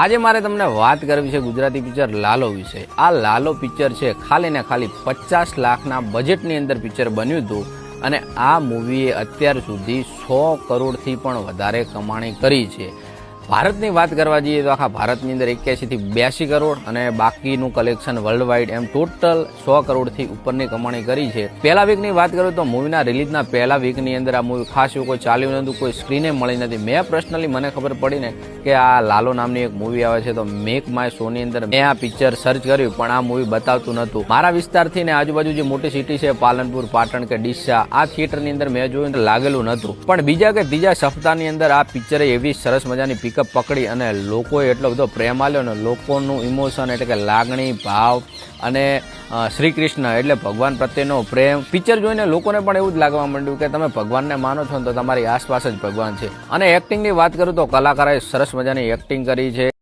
આજે મારે તમને વાત કરવી છે ગુજરાતી પિક્ચર લાલો વિશે। આ લાલો પિક્ચર છે ખાલી ને ખાલી 50 લાખના બજેટની અંદર પિક્ચર બન્યું હતું અને આ મૂવીએ અત્યાર સુધી 100 કરોડથી પણ વધારે કમાણી કરી છે। ભારતની વાત કરવા જઈએ તો આખા ભારતની અંદર 81 થી 82 કરોડ અને બાકીનું કલેક્શન વર્લ્ડ વાઇડ એમ ટોટલ 100 કરોડથી ઉપરની કમાણી કરી છે। પહેલા વીકની વાત કરું તો મૂવીના રિલીઝના પહેલા વીકની અંદર આ મૂવી ખાસ એવું કોઈ ચાલ્યું નહોતું, કોઈ સ્ક્રીને મળી નથી। મેં પર્સનલી મને ખબર પડી ને કે આ લાલો નામની એક મૂવી આવે છે તો મેક માય શોની અંદર મેં આ પિક્ચર સર્ચ કર્યું પણ આ મૂવી બતાવતું નહોતું। મારા વિસ્તારથી ને આજુબાજુ જે મોટી સિટી છે પાલનપુર, પાટણ કે ડીસા, આ થિયેટરની અંદર મેં જોયું તો લાગેલું નહોતું, પણ બીજા કે ત્રીજા સપ્તાહની અંદર આ પિક્ચરે એવી સરસ મજાની પિકઅપ પકડી અને લોકોએ એટલો બધો પ્રેમ આલ્યો ને, લોકોનું ઇમોશન એટલે કે લાગણી, ભાવ અને શ્રી કૃષ્ણ એટલે ભગવાન પ્રત્યેનો પ્રેમ પિક્ચર જોઈને લોકોને પણ એવું જ લાગવા માંડ્યું કે તમે ભગવાનને માનો છો ને તો તમારી આસપાસ જ ભગવાન છે। અને એક્ટિંગની વાત કરું તો કલાકારોએ સરસ મજાની એક્ટિંગ કરી છે।